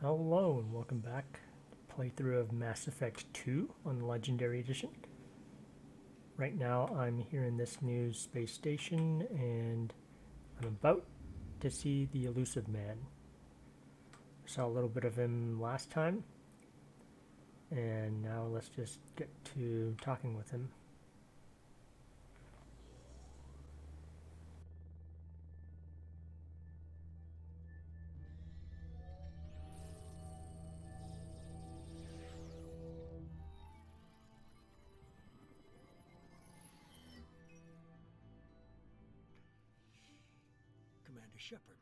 Hello and welcome back to playthrough of Mass Effect 2 on the Legendary Edition. Right now I'm here in this new space station and I'm about to see the elusive man. I saw a little bit of him last time and now let's just get to talking with him. Commander Shepard.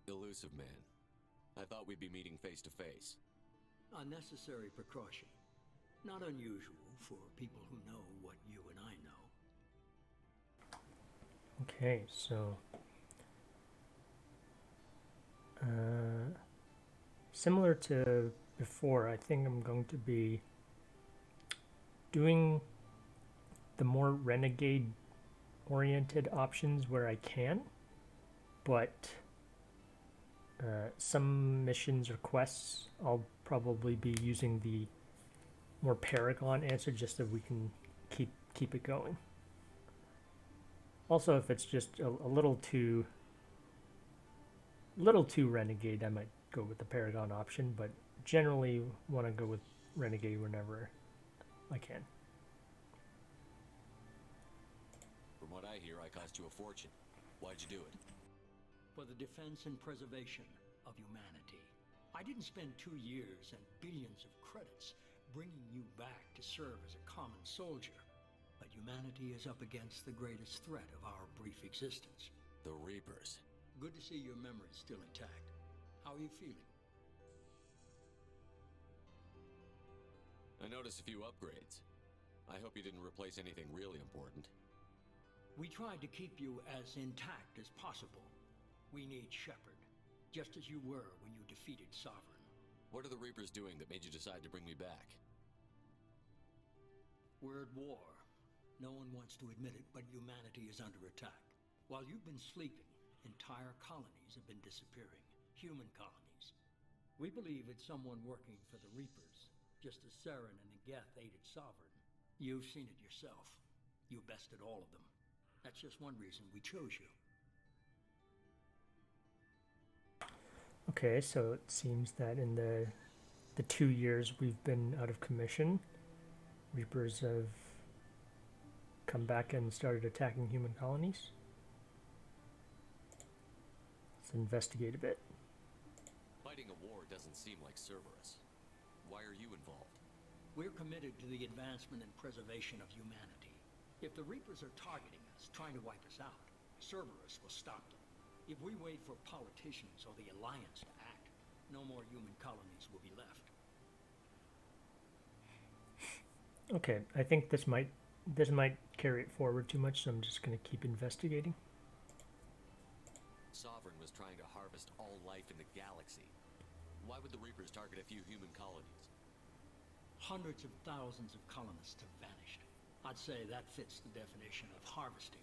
Elusive man. I thought we'd be meeting face to face. Unnecessary precaution. Not unusual for people who know what you and I know. Okay, so similar to before, I think I'm going to be doing the more renegade oriented options where I can, but some missions or quests I'll probably be using the more Paragon answer just so we can keep it going. Also, if it's just a little too renegade, I might go with the Paragon option, but generally want to go with renegade whenever I can. From what I hear, I cost you a fortune. Why'd you do it? For the defense and preservation of humanity. I didn't spend 2 years and billions of credits bringing you back to serve as a common soldier. But humanity is up against the greatest threat of our brief existence. The Reapers. Good to see your memory's still intact. How are you feeling? I noticed a few upgrades. I hope you didn't replace anything really important. We tried to keep you as intact as possible. We need Shepard, just as you were when you defeated Sovereign. What are the Reapers doing that made you decide to bring me back? We're at war. No one wants to admit it, but humanity is under attack. While you've been sleeping, entire colonies have been disappearing. Human colonies. We believe it's someone working for the Reapers, just as Saren and Geth aided Sovereign. You've seen it yourself. You bested all of them. That's just one reason we chose you. Okay, so it seems that in the 2 years we've been out of commission, Reapers have come back and started attacking human colonies. Let's investigate a bit. Fighting a war doesn't seem like Cerberus. Why are you involved? We're committed to the advancement and preservation of humanity. If the Reapers are targeting us, trying to wipe us out, Cerberus will stop them. If we wait for politicians or the Alliance to act, no more human colonies will be left. Okay, I think this might carry it forward too much, so I'm just going to keep investigating. Sovereign was trying to harvest all life in the galaxy. Why would the Reapers target a few human colonies? Hundreds of thousands of colonists have vanished. I'd say that fits the definition of harvesting.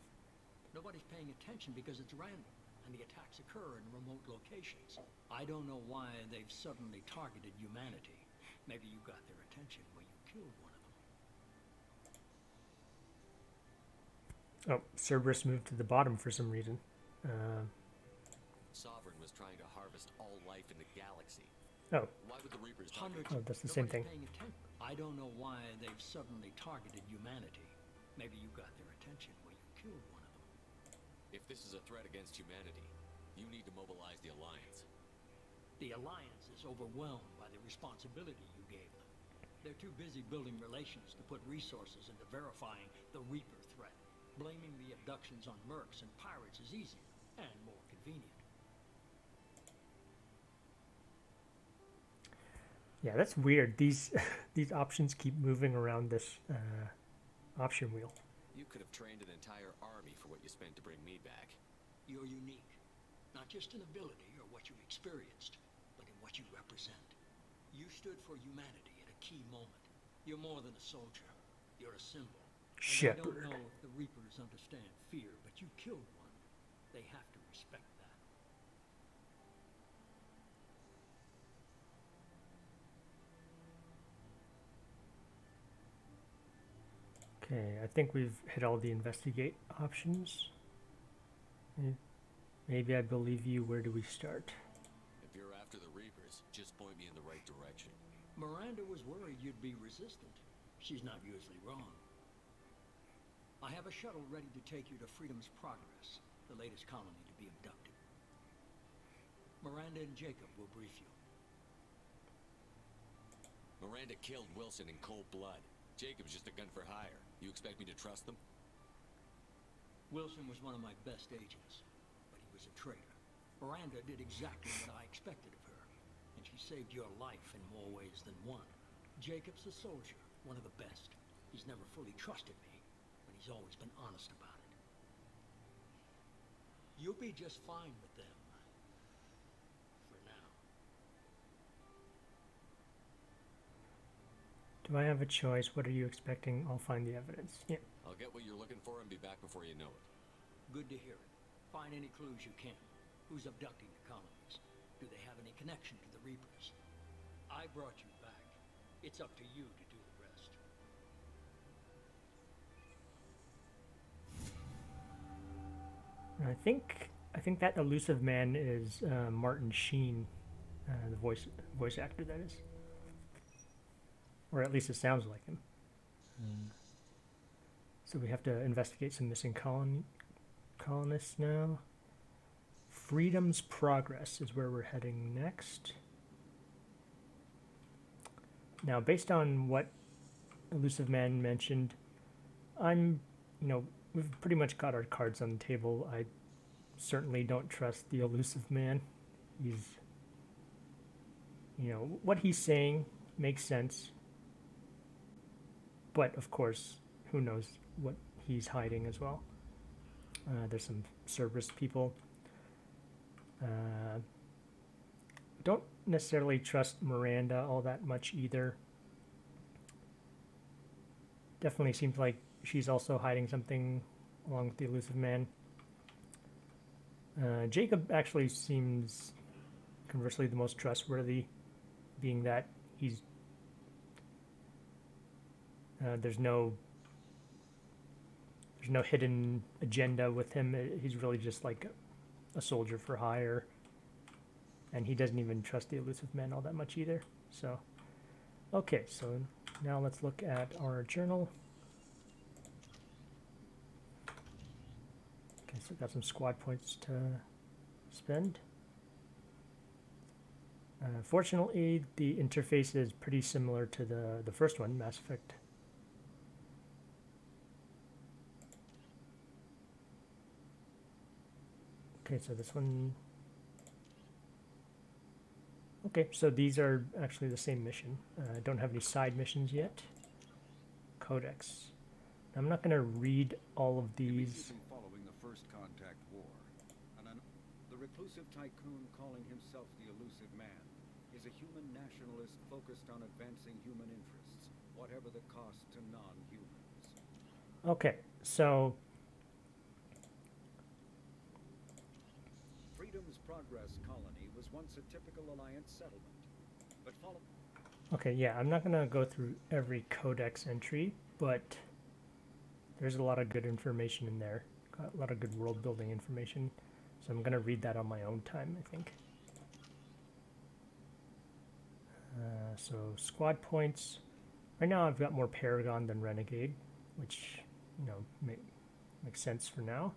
Nobody's paying attention because it's random, and the attacks occur in remote locations. I don't know why they've suddenly targeted humanity. Maybe you got their attention when you killed one of them. Oh, Cerberus moved to the bottom for some reason. Sovereign was trying to harvest all life in the galaxy. Oh. Why would the Reapers target? Oh, that's the same thing. I don't know why they've suddenly targeted humanity. Maybe you got their attention when you killed one of them. If this is a threat against humanity, you need to mobilize the Alliance. The Alliance is overwhelmed by the responsibility you gave them. They're too busy building relations to put resources into verifying the Reaper threat. Blaming the abductions on mercs and pirates is easier and more convenient. Yeah, that's weird. These options keep moving around this option wheel. You could have trained an entire army for what you spent to bring me back. You're unique. Not just in ability or what you've experienced, but in what you represent. You stood for humanity at a key moment. You're more than a soldier. You're a symbol. Shepard. I don't know if the Reapers understand fear, but you killed one. They have to respect that. Okay, I think we've hit all the investigate options. Maybe I believe you. Where do we start? If you're after the Reapers, just point me in the right direction. Miranda was worried you'd be resistant. She's not usually wrong. I have a shuttle ready to take you to Freedom's Progress, the latest colony to be abducted. Miranda and Jacob will brief you. Miranda killed Wilson in cold blood. Jacob's just a gun for hire. You expect me to trust them? Wilson was one of my best agents, but he was a traitor. Miranda did exactly what I expected of her, and she saved your life in more ways than one. Jacob's a soldier, one of the best. He's never fully trusted me, but he's always been honest about it. You'll be just fine with them. For now. Do I have a choice? What are you expecting? I'll find the evidence. Yeah. I'll get what you're looking for and be back before you know it. Good to hear it. Find any clues you can. Who's abducting the colonies? Do they have any connection to the Reapers? I brought you back. It's up to you to do the rest. I think that elusive man is Martin Sheen, the voice actor, that is, or at least it sounds like him. So we have to investigate some missing colonists now. Freedom's Progress is where we're heading next. Now, based on what Elusive Man mentioned, we've pretty much got our cards on the table. I certainly don't trust the Elusive Man. He's, what he's saying makes sense. But, of course, who knows what he's hiding as well. There's some Cerberus people. Don't necessarily trust Miranda all that much either. Definitely seems like she's also hiding something along with the Elusive Man. Jacob actually seems conversely the most trustworthy, being that he's there's no hidden agenda with him. He's really just like a soldier for hire, and he doesn't even trust the Elusive Man all that much either. So, okay, so now let's look at our journal. Okay, so got some squad points to spend. Fortunately, the interface is pretty similar to the first one, Mass Effect. Okay, so this one. Okay, so these are actually the same mission. Don't have any side missions yet. Codex. I'm not going to read all of these. Following the First Contact War, the reclusive tycoon calling himself the Elusive Man is a human nationalist focused on advancing human interests, whatever the cost to non-humans. Okay, so Freedom's Progress colony was once a typical Alliance settlement, but okay, yeah, I'm not going to go through every codex entry, but there's a lot of good information in there, a lot of good world building information, so I'm going to read that on my own time, I think. So squad points, right now I've got more Paragon than Renegade, which makes sense for now.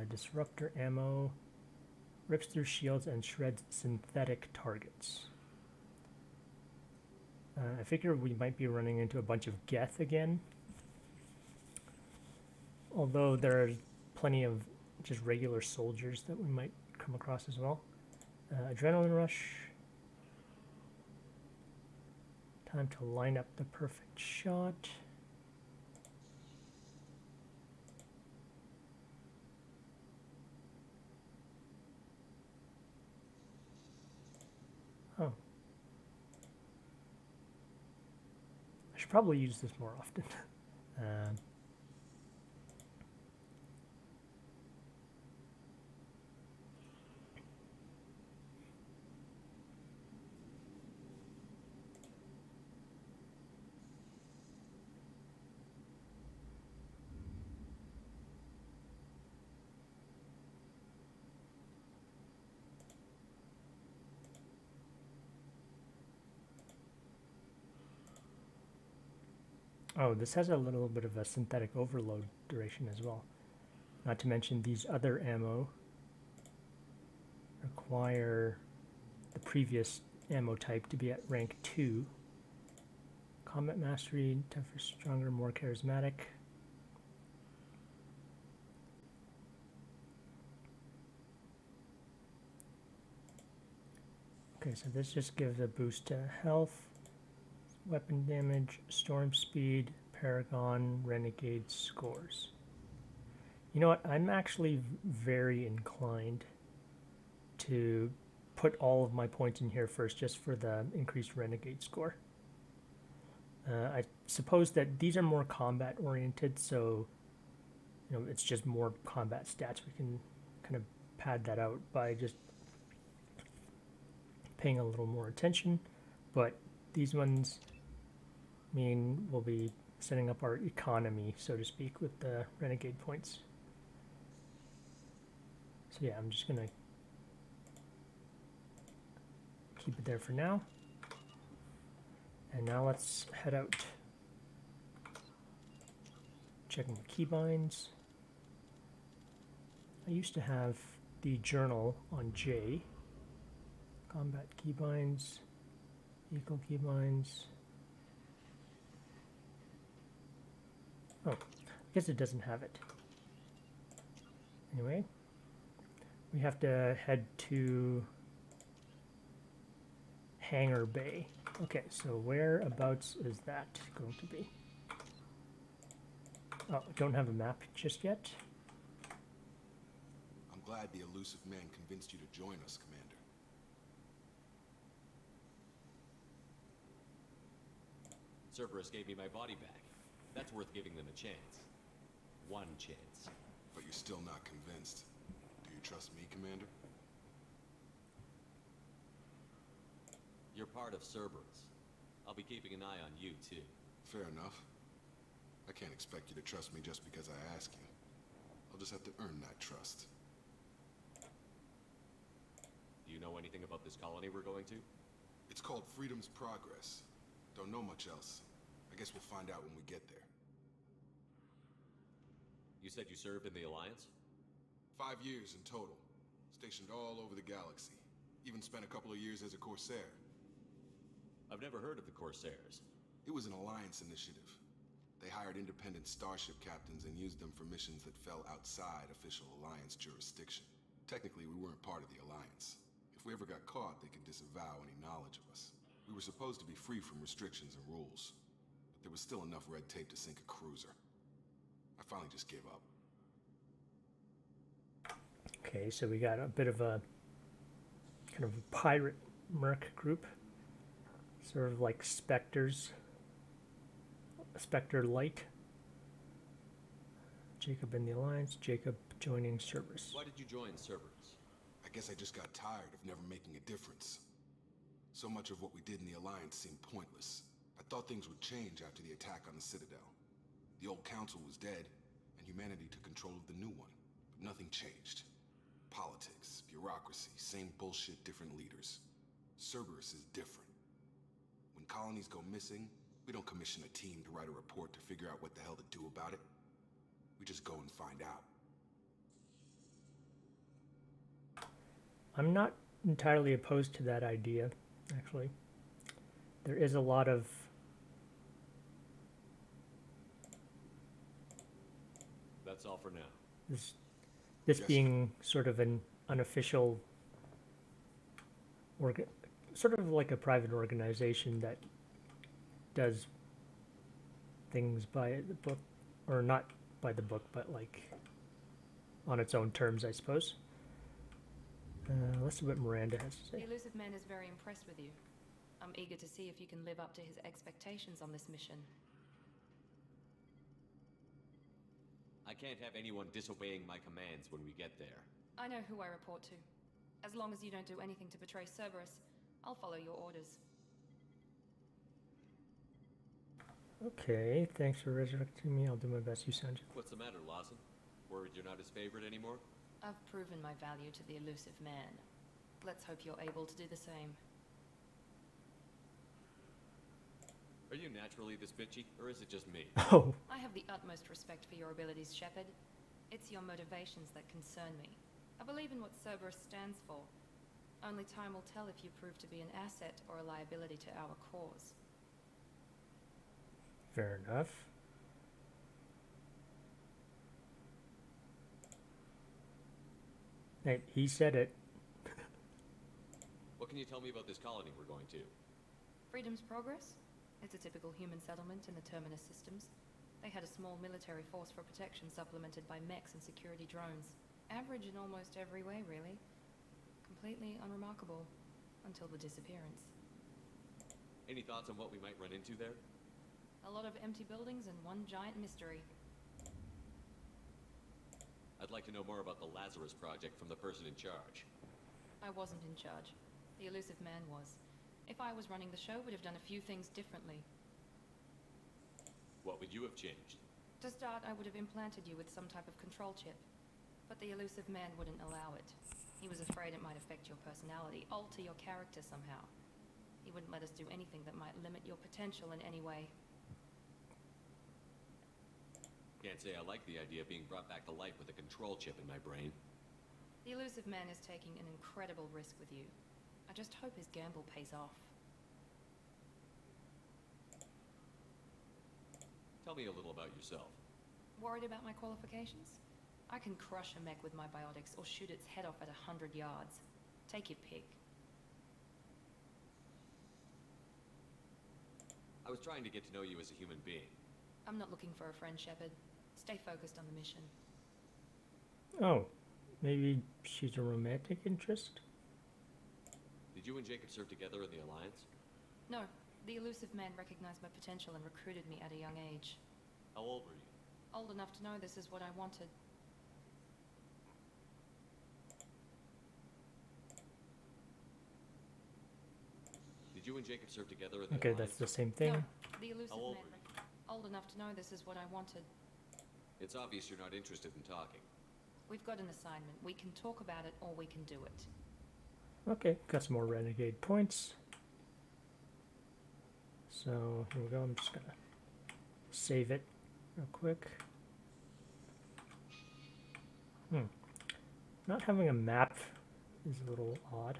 Disruptor ammo, rips through shields and shreds synthetic targets. I figure we might be running into a bunch of Geth again, although there are plenty of just regular soldiers that we might come across as well. Adrenaline rush. Time to line up the perfect shot. Oh. I should probably use this more often. Oh, this has a little bit of a synthetic overload duration as well. Not to mention these other ammo require the previous ammo type to be at rank 2. Combat mastery, tougher, stronger, more charismatic. Okay, so this just gives a boost to health, weapon damage, storm speed, paragon, renegade scores. You know what? I'm actually very inclined to put all of my points in here first just for the increased renegade score. I suppose that these are more combat oriented, so it's just more combat stats. We can kind of pad that out by just paying a little more attention, but these ones mean we'll be setting up our economy, so to speak, with the renegade points. So yeah, I'm just gonna keep it there for now. And now let's head out. Checking the keybinds. I used to have the journal on J. Combat keybinds, vehicle keybinds. Oh, I guess it doesn't have it. Anyway, we have to head to Hangar Bay. Okay, so whereabouts is that going to be? Oh, I don't have a map just yet. I'm glad the elusive man convinced you to join us, Commander. Cerberus gave me my body back. That's worth giving them a chance. One chance. But you're still not convinced. Do you trust me, Commander? You're part of Cerberus. I'll be keeping an eye on you, too. Fair enough. I can't expect you to trust me just because I ask you. I'll just have to earn that trust. Do you know anything about this colony we're going to? It's called Freedom's Progress. Don't know much else. I guess we'll find out when we get there. You said you served in the Alliance? 5 years in total. Stationed all over the galaxy. Even spent a couple of years as a Corsair. I've never heard of the Corsairs. It was an Alliance initiative. They hired independent starship captains and used them for missions that fell outside official Alliance jurisdiction. Technically, we weren't part of the Alliance. If we ever got caught, they could disavow any knowledge of us. We were supposed to be free from restrictions and rules, but there was still enough red tape to sink a cruiser. I finally just gave up. Okay, so we got a bit of a kind of a pirate merc group, sort of like Spectres, Spectre Light. Jacob in the Alliance, Jacob joining Cerberus. Why did you join Cerberus? I guess I just got tired of never making a difference. So much of what we did in the Alliance seemed pointless. I thought things would change after the attack on the Citadel. The old council was dead, and humanity took control of the new one. But nothing changed. Politics, bureaucracy, same bullshit, different leaders. Cerberus is different. When colonies go missing, we don't commission a team to write a report to figure out what the hell to do about it. We just go and find out. I'm not entirely opposed to that idea, actually. There is a lot of That's all for now. this Yes. being sort of an unofficial sort of like a private organization that does things by the book, or not by the book, but like on its own terms, I suppose. Let's see what Miranda has to The say. elusive man is very impressed with you. I'm eager to see if you can live up to his expectations on this mission. I can't have anyone disobeying my commands when we get there. I know who I report to. As long as you don't do anything to betray Cerberus, I'll follow your orders. Okay, thanks for resurrecting me. I'll do my best. You sound. What's the matter, Lawson? Worried you're not his favorite anymore? I've proven my value to the elusive man. Let's hope you're able to do the same. Are you naturally this bitchy, or is it just me? Oh, I have the utmost respect for your abilities, Shepard. It's your motivations that concern me. I believe in what Cerberus stands for. Only time will tell if you prove to be an asset or a liability to our cause. fair enough. Hey, he said it. What can you tell me about this colony we're going to? Freedom's Progress? It's a typical human settlement in the Terminus systems. They had a small military force for protection supplemented by mechs and security drones. Average in almost every way, really. Completely unremarkable. Until the disappearance. Any thoughts on what we might run into there? A lot of empty buildings and one giant mystery. I'd like to know more about the Lazarus Project from the person in charge. I wasn't in charge. The elusive man was. If I was running the show, would have done a few things differently. What would you have changed? To start, I would have implanted you with some type of control chip. But the elusive man wouldn't allow it. He was afraid it might affect your personality, alter your character somehow. He wouldn't let us do anything that might limit your potential in any way. Can't say I like the idea of being brought back to life with a control chip in my brain. The elusive man is taking an incredible risk with you. I just hope his gamble pays off. Tell me a little about yourself. Worried about my qualifications? I can crush a mech with my biotics or shoot its head off at 100 yards. Take your pick. I was trying to get to know you as a human being. I'm not looking for a friend, Shepard. Stay focused on the mission. Oh, maybe she's a romantic interest? Did you and Jacob serve together in the Alliance? No, the elusive man recognized my potential and recruited me at a young age. How old were you? Old enough to know this is what I wanted. Did you and Jacob serve together in the Okay, Alliance? that's the same thing. No, the elusive How old man. were you? Old enough to know this is what I wanted. It's obvious you're not interested in talking. We've got an assignment. We can talk about it or we can do it. Okay, got some more renegade points. So here we go. I'm just gonna save it real quick. Not having a map is a little odd.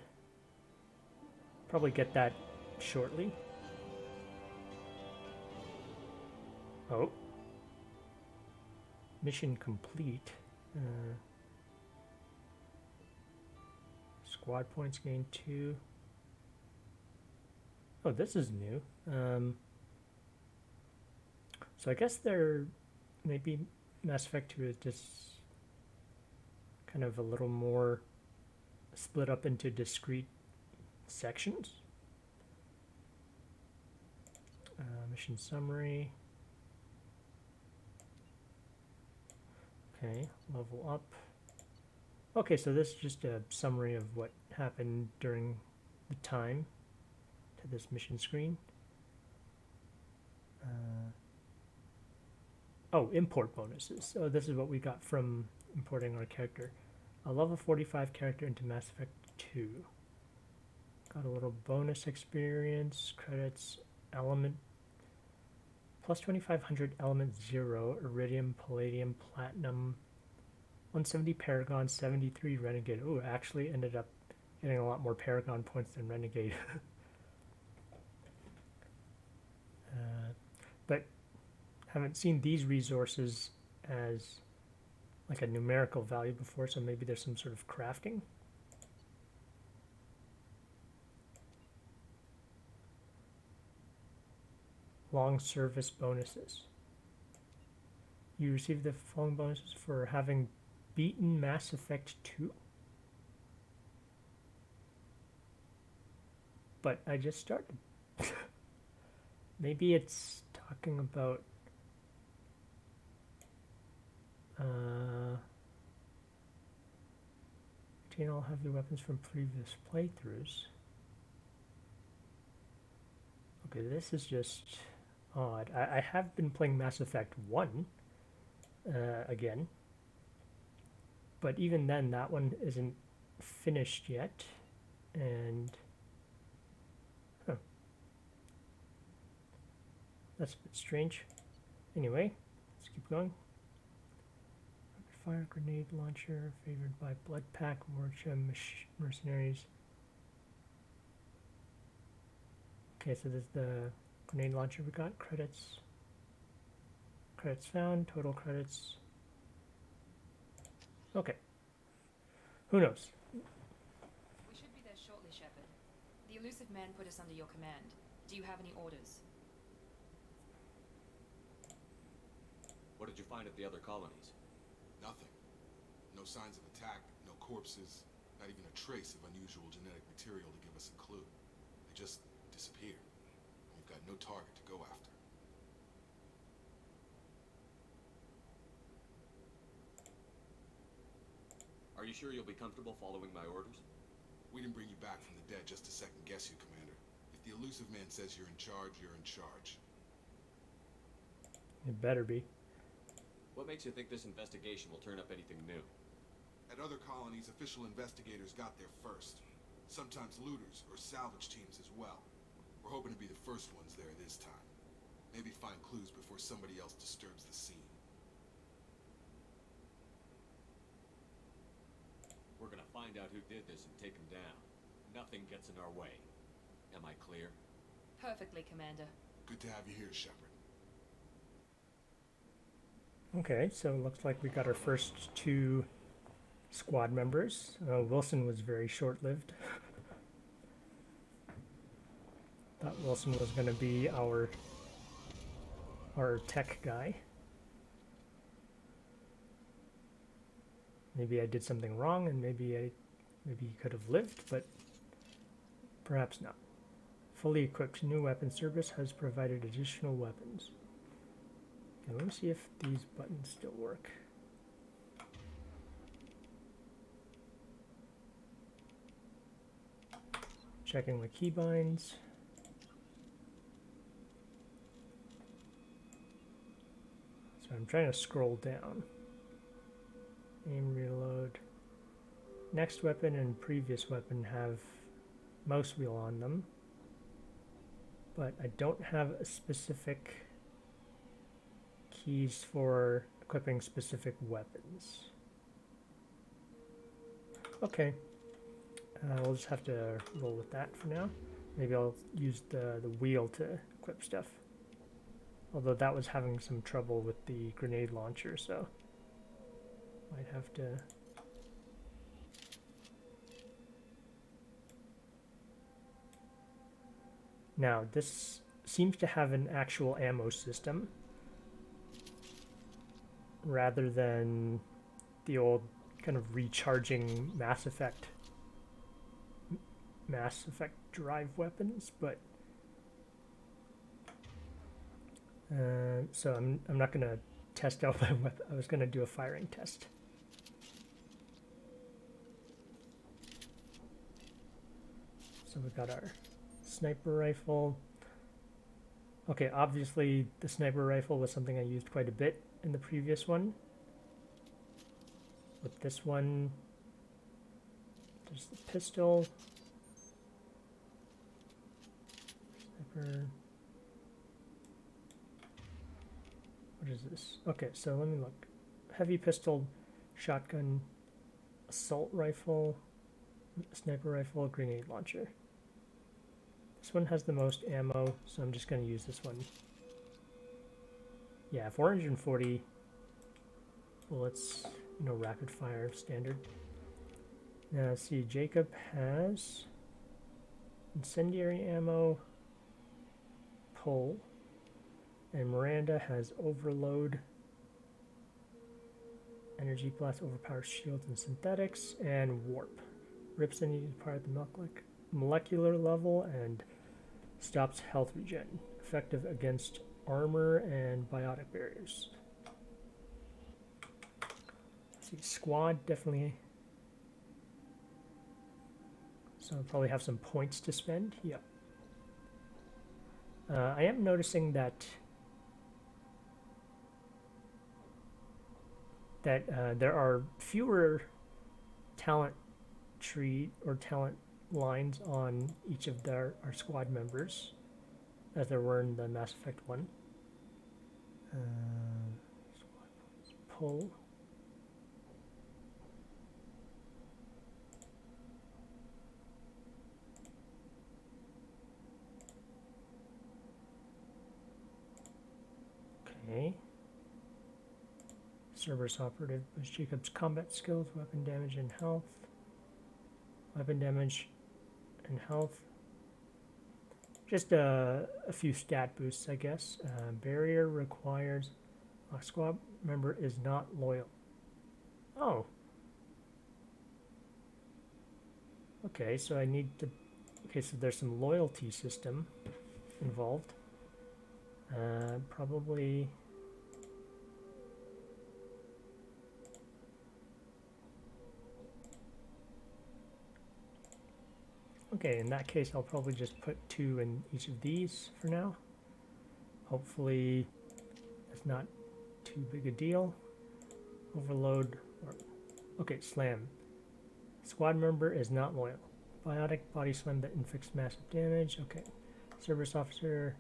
Probably get that shortly. Oh. Mission complete. Squad points gained 2. Oh, this is new. So I guess they're maybe Mass Effect 2 is just kind of a little more split up into discrete sections. Mission summary. Okay, level up. Okay, so this is just a summary of what happened during the time to this mission screen. Oh, import bonuses. So this is what we got from importing our character. A level 45 character into Mass Effect 2. Got a little bonus experience, credits, element, plus 2500 element 0, iridium, palladium, platinum, 170 Paragon, 73 Renegade. Oh, actually ended up getting a lot more Paragon points than Renegade. But haven't seen these resources as like a numerical value before, so maybe there's some sort of crafting. Long service bonuses. You receive the following bonuses for having beaten Mass Effect 2. But I just started. Maybe it's talking about retain all heavy weapons from previous playthroughs. Okay, this is just odd. I have been playing Mass Effect 1 again, but even then that one isn't finished yet, and That's a bit strange. Anyway, let's keep going. Rapid fire grenade launcher favored by blood pack mercenaries. Okay, so there's the grenade launcher we got. Credits. Credits found. Total credits. Okay. Who knows? We should be there shortly, Shepard. The elusive man put us under your command. Do you have any orders? What did you find at the other colonies? Nothing. No signs of attack, no corpses, not even a trace of unusual genetic material to give us a clue. They just disappeared. We've got no target to go after. Are you sure you'll be comfortable following my orders? We didn't bring you back from the dead just to second guess you, Commander. If the elusive man says you're in charge, you're in charge. It better be. What makes you think this investigation will turn up anything new? At other colonies, official investigators got there first. Sometimes looters or salvage teams as well. We're hoping to be the first ones there this time. Maybe find clues before somebody else disturbs the scene. We're gonna find out who did this and take him down. Nothing gets in our way. Am I clear? Perfectly, Commander. Good to have you here, Shepard. Okay, so it looks like we got our first 2 squad members. Wilson was very short-lived. Thought Wilson was going to be our tech guy. Maybe I did something wrong, and maybe he could have lived, but perhaps not. Fully equipped new weapon service has provided additional weapons. Okay, let me see if these buttons still work. Checking my keybinds. So I'm trying to scroll down. Aim, reload. Next weapon and previous weapon have mouse wheel on them, but I don't have a specific keys for equipping specific weapons. Okay, we'll just have to roll with that for now. Maybe I'll use the wheel to equip stuff. Although that was having some trouble with the grenade launcher, so might have to. Now, this seems to have an actual ammo system rather than the old kind of recharging Mass Effect drive weapons, but so I'm not going to test out my weapon. I was going to do a firing test. So we got our sniper rifle. Okay, obviously the sniper rifle was something I used quite a bit in the previous one. With this one, there's the pistol. Sniper. What is this? Okay, so let me look. Heavy pistol, shotgun, assault rifle, sniper rifle, grenade launcher. This one has the most ammo, so I'm just going to use this one. Yeah, 440 bullets, rapid fire, standard. Now, let's see, Jacob has incendiary ammo, pull, and Miranda has overload, energy blast, overpower shields and synthetics, and warp. Rips any part of the molecular level and stops health regen. Effective against armor and biotic barriers. Let's see, squad definitely. So I'll probably have some points to spend. Yeah. I am noticing that there are fewer talent tree or talent lines on each of our squad members as there were in the Mass Effect 1. Pull. Okay. Cerberus operative boosts Jacob's combat skills, weapon damage and health. Weapon damage and health. Just a few stat boosts, I guess. Barrier requires a squad member is not loyal. Oh. Okay, so I need to... Okay, so there's some loyalty system involved. Probably... Okay, in that case, I'll probably just put 2 in each of these for now. Hopefully, that's not too big a deal. Overload. Okay, slam. Squad member is not loyal. Biotic body slam that inflicts massive damage. Okay. Cerberus officer.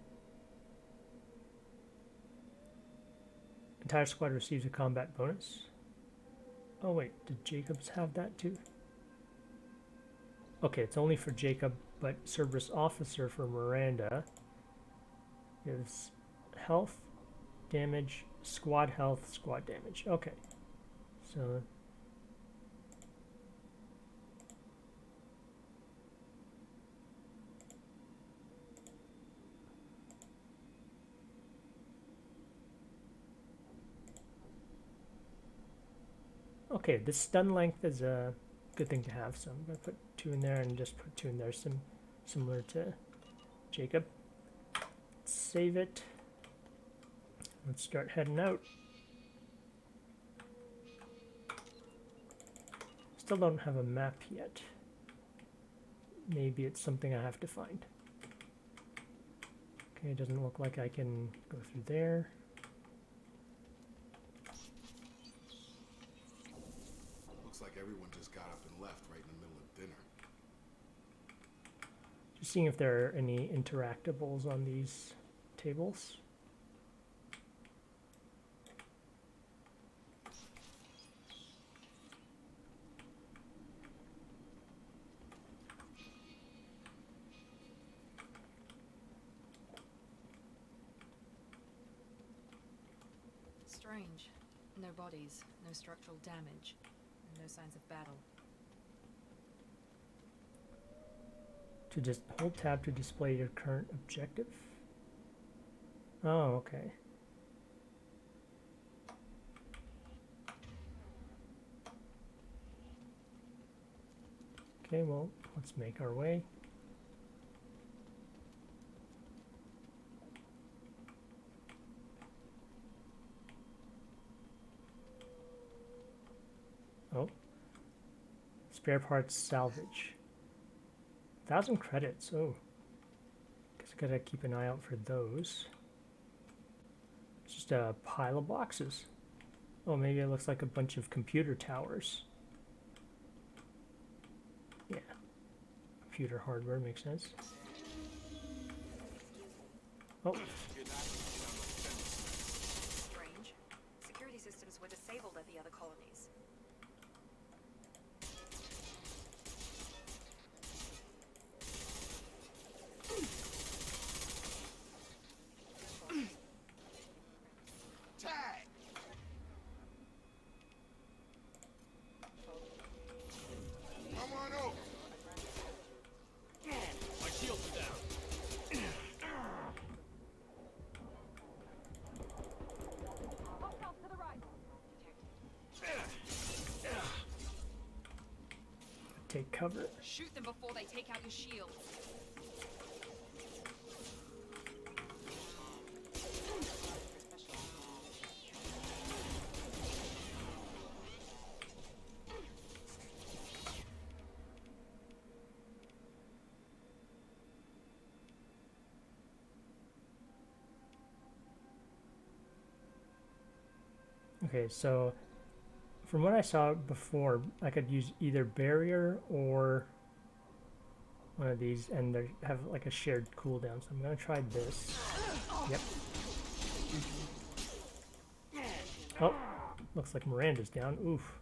Entire squad receives a combat bonus. Oh wait, did Jacobs have that too? Okay, it's only for Jacob, but Cerberus officer for Miranda gives health, damage, squad health, squad damage. Okay, so okay, this stun length is a good thing to have, so I'm going to put 2 in there and just put 2 in there, similar to Jacob. Let's save it. Let's start heading out. Still don't have a map yet. Maybe it's something I have to find. Okay, it doesn't look like I can go through there. Looks like everyone just got up and left right in the middle of dinner. Just seeing if there are any interactables on these tables. Strange. No bodies, no structural damage, and no signs of battle. To just hold tab to display your current objective. Oh, okay. Okay, well, let's make our way. Oh. Spare parts salvage. 1,000 credits. Oh. Guess I gotta keep an eye out for those. It's just a pile of boxes. Oh, maybe it looks like a bunch of computer towers. Yeah. Computer hardware makes sense. Oh. Strange. Security systems were disabled at the other colonies. Come on over. My shields are down. Hostiles to the right. Take cover. Shoot them before they take out your shields. Okay, so from what I saw before, I could use either barrier or one of these, and they have like a shared cooldown. So I'm gonna try this. Yep. Oh, looks like Miranda's down. Oof.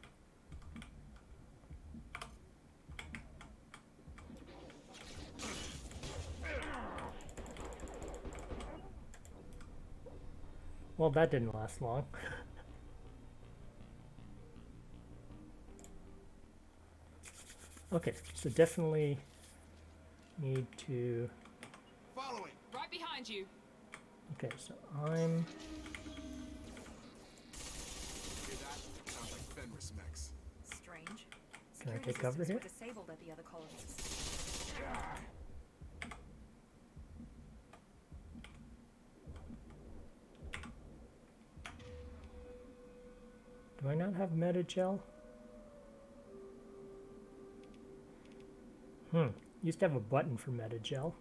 Well, that didn't last long. Okay, so definitely need to... Following. Right behind you. Okay, so I'm... Hear that? Sounds like Fenris mechs. Strange. Can I Security take cover systems here? were disabled at the other colonies. Do I not have Metagel? Used to have a button for Metagel.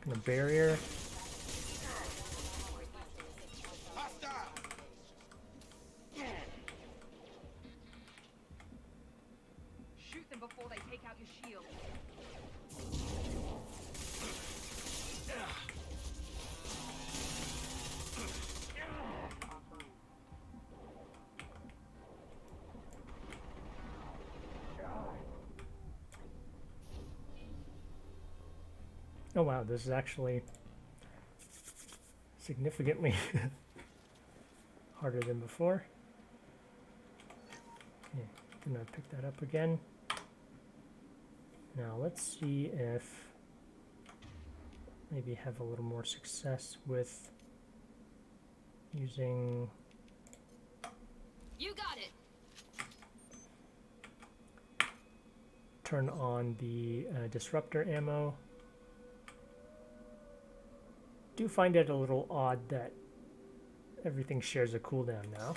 And a barrier. Hostile. Shoot them before they take out your shield. Oh wow, this is actually significantly harder than before. Okay, gonna pick that up again. Now let's see if maybe have a little more success with using... You got it. Turn on the disruptor ammo. Do find it a little odd that everything shares a cooldown now.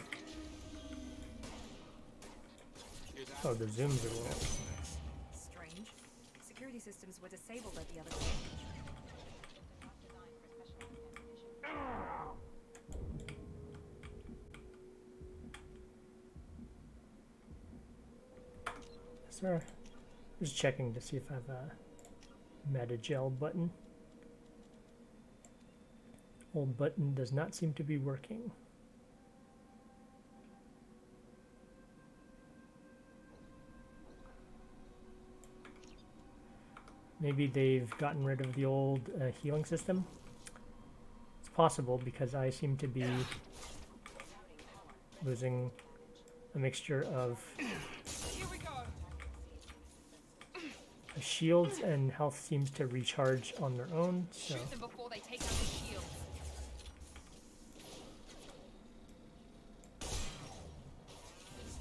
Oh, the zooms are low. Strange. Security systems were disabled at the other colonies. Sir, just checking to see if I have a Metagel button. Old button does not seem to be working. Maybe they've gotten rid of the old healing system. It's possible because I seem to be losing a mixture of Here we go. shields, and health seems to recharge on their own. So Shoot them before they take out the shields.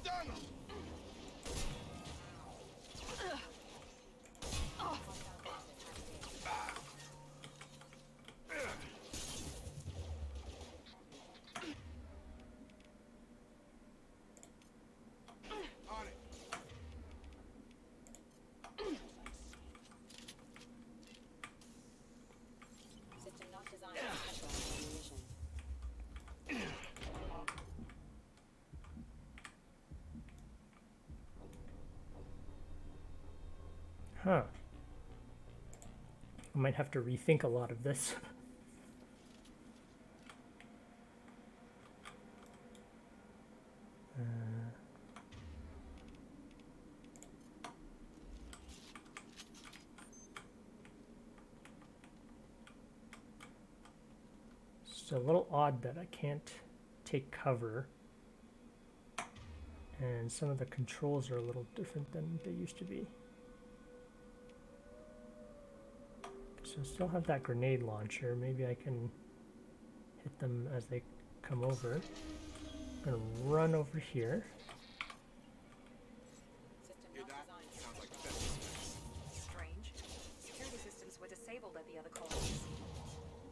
Stun 'em. On it. System not designed for specialized ammunition. huh. I might have to rethink a lot of this. It's a little odd that I can't take cover, and some of the controls are a little different than they used to be. So I still have that grenade launcher. Maybe I can hit them as they come over. I'm gonna run over here. System Hear not that? designed for Sounds like Fenris mechs. Strange. Security systems were disabled at the other colonies.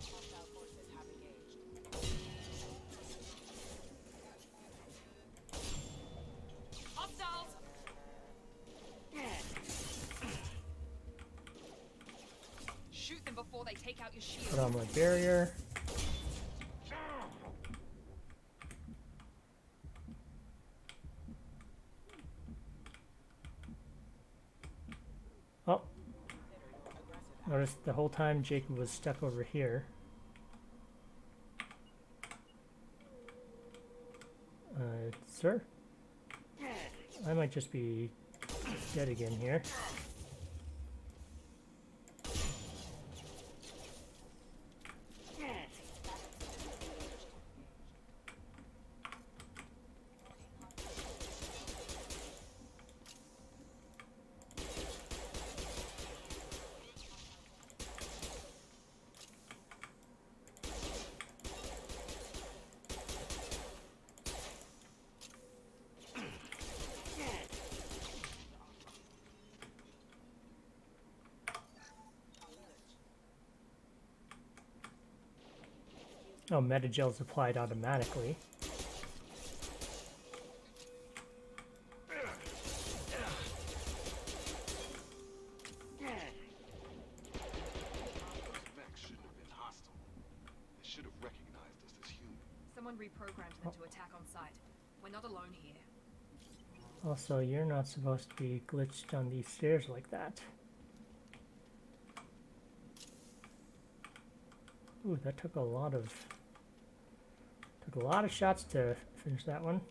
hostile forces have engaged. Hostiles. Shoot them before they take out your shield. Put on my barrier. Notice the whole time Jacob was stuck over here. Sir? I might just be dead again here. Oh, metagel's applied automatically. Mech shouldn't have been hostile. They should have recognized us as human. Someone reprogrammed them to attack on sight. We're not alone here. Also, you're not supposed to be glitched on these stairs like that. Ooh, that took a lot of shots to finish that one.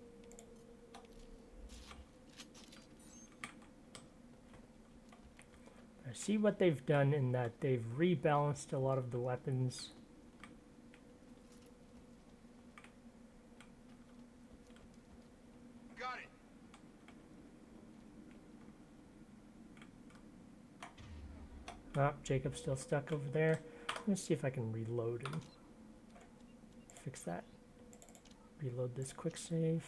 I see what they've done in that they've rebalanced a lot of the weapons. Got it. Ah, Jacob's still stuck over there. Let's see if I can reload and fix that. Reload this quick save.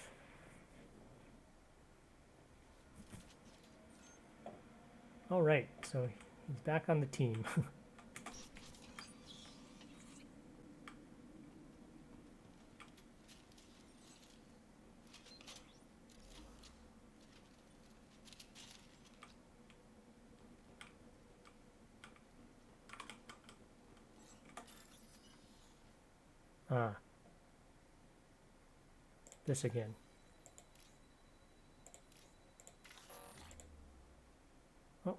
All right, so he's back on the team. Ah. This again. Oh.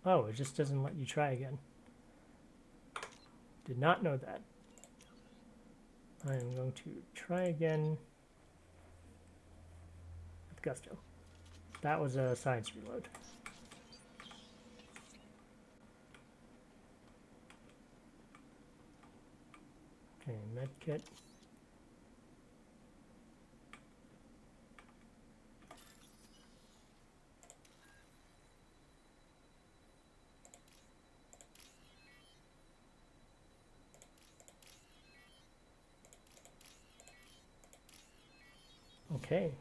Oh, it just doesn't let you try again. Did not know that. I am going to try again with gusto. That was a science reload. Okay, medkit. Okay.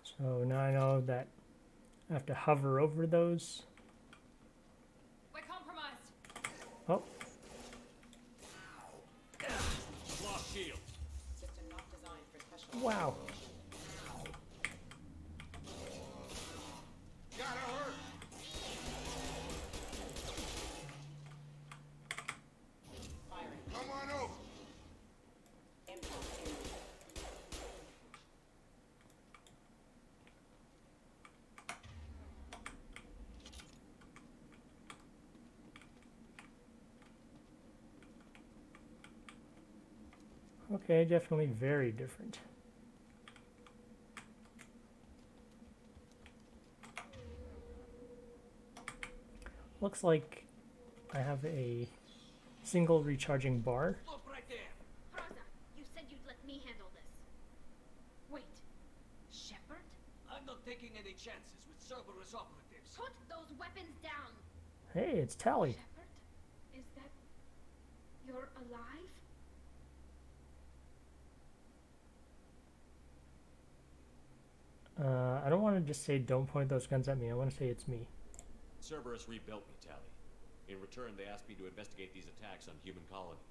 So now I know that I have to hover over those. We're compromised. Oh, Lost shield. System not designed for special. wow. Gotta hurt. Firing. Come on over. Impact imminent. Okay, definitely very different. Looks like I have a single recharging bar. Look right there. Rosa, you said you'd let me handle this. Wait, Shepard? I'm not taking any chances with Cerberus operatives. Put those weapons down! Hey, it's Tally. Shepard? Is that... you're alive? I don't want to just say don't point those guns at me. I want to say it's me. Cerberus rebuilt me, Tally. In return, they asked me to investigate these attacks on human colonies.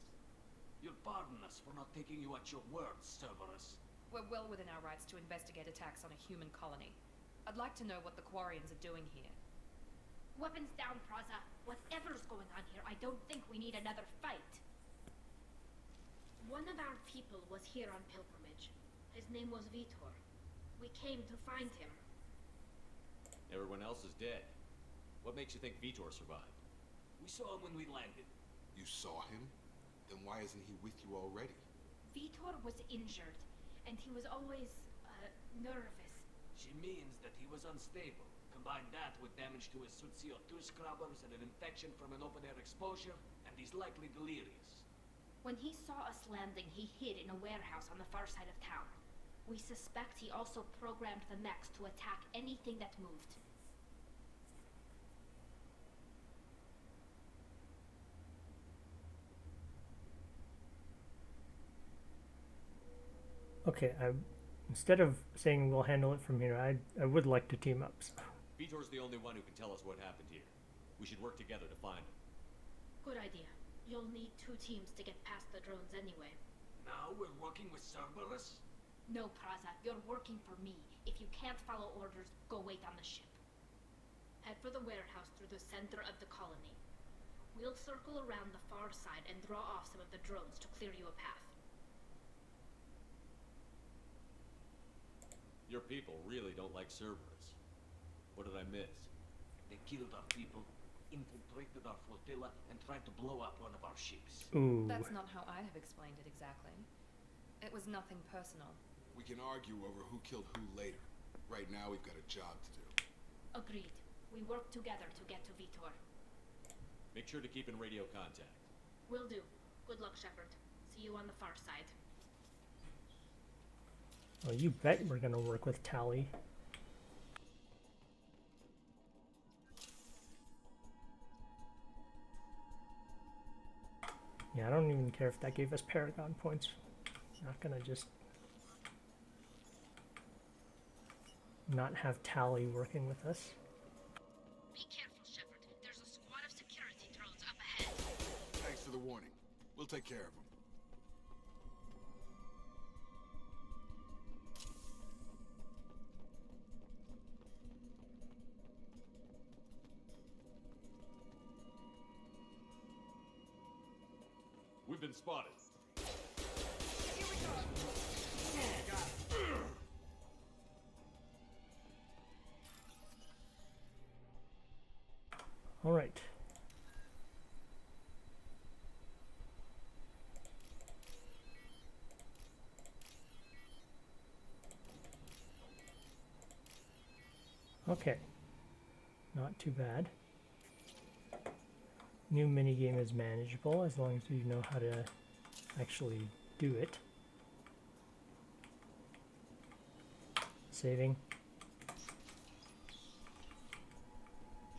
You'll pardon us for not taking you at your word, Cerberus. We're well within our rights to investigate attacks on a human colony. I'd like to know what the Quarians are doing here. Weapons down, Praza. Whatever's going on here, I don't think we need another fight. One of our people was here on pilgrimage. His name was Vitor. We came to find him. Everyone else is dead. What makes you think Vitor survived? We saw him when we landed. You saw him? Then why isn't he with you already? Vitor was injured, and he was always, nervous. She means that he was unstable. Combine that with damage to his suit CO2 scrubbers and an infection from an open-air exposure, and he's likely delirious. When he saw us landing, he hid in a warehouse on the far side of town. We suspect he also programmed the mechs to attack anything that moved. Okay, instead of saying we'll handle it from here, I would like to team up. So. Vitor's the only one who can tell us what happened here. We should work together to find him. Good idea. You'll need 2 teams to get past the drones anyway. Now we're working with Cerberus? No, Praza, you're working for me. If you can't follow orders, go wait on the ship. Head for the warehouse through the center of the colony. We'll circle around the far side and draw off some of the drones to clear you a path. Your people really don't like Cerberus. What did I miss? They killed our people, infiltrated our flotilla, and tried to blow up one of our ships. Ooh. That's not how I'd have explained it exactly. It was nothing personal. We can argue over who killed who later. Right now, we've got a job to do. Agreed. We work together to get to Vitor. Make sure to keep in radio contact. Will do. Good luck, Shepard. See you on the far side. Oh, you bet we're gonna work with Tally. Yeah, I don't even care if that gave us Paragon points. Not gonna just not have Tally working with us. Be careful, Shepard. There's a squad of security drones up ahead. Thanks for the warning. We'll take care of them. We've been spotted. All right. Okay. Not too bad. New minigame is manageable as long as you know how to actually do it. Saving.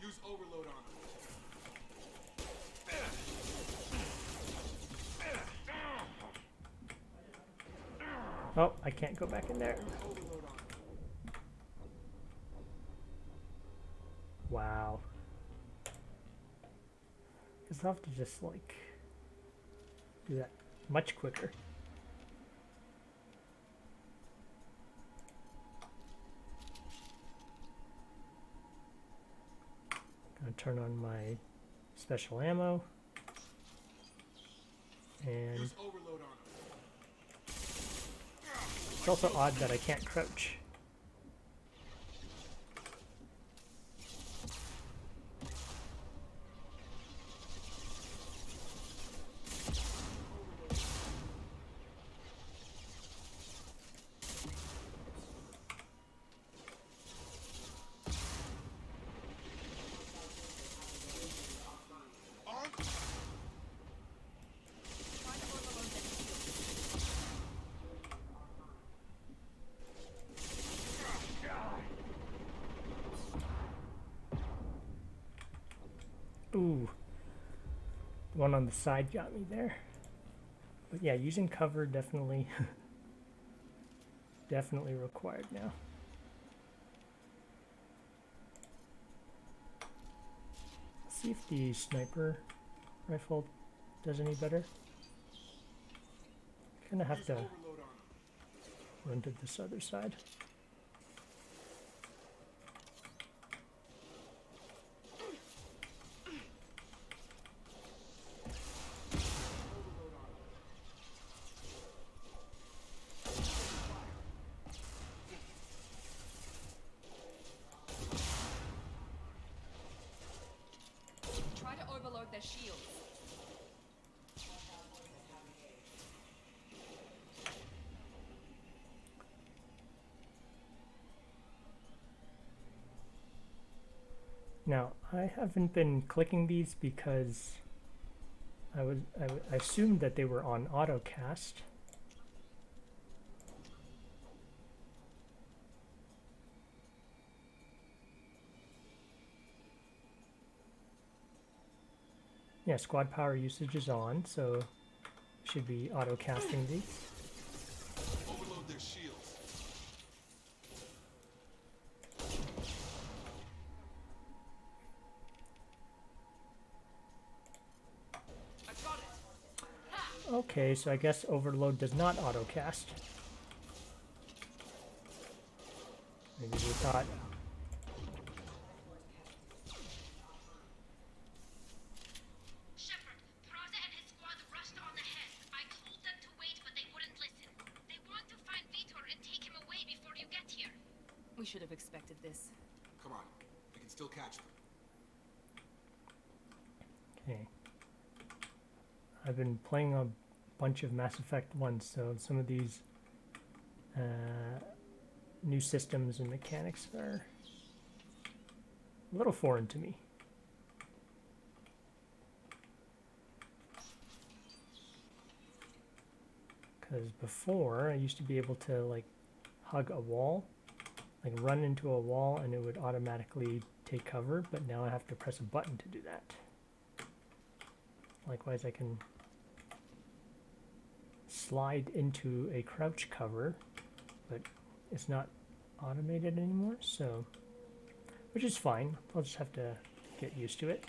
Use overload on them. Oh, I can't go back in there. Overload on them. Wow. Because I'll have to just like do that much quicker. Gonna turn on my special ammo. And Use overload on them. it's also odd that I can't crouch. Ooh, the one on the side got me there. But yeah, using cover definitely, definitely required now. Let's see if the sniper rifle does any better. Kind of have Use to overload on them. run to this other side. Now, I haven't been clicking these because I assumed that they were on autocast. Yeah, squad power usage is on, so should be auto-casting these. Overload their shields. Okay, so I guess overload does not auto-cast. Maybe we thought... Shepard, Prada and his squad rushed on ahead. I told them to wait, but they wouldn't listen. They want to find Vitor and take him away before you get here. We should have expected this. Come on, we can still catch them. Okay. I've been playing a bunch of Mass Effect 1, so some of these new systems and mechanics are a little foreign to me. Because before, I used to be able to like hug a wall, like run into a wall and it would automatically take cover, but now I have to press a button to do that. Likewise, I can slide into a crouch cover, but it's not automated anymore, so, which is fine. I'll just have to get used to it.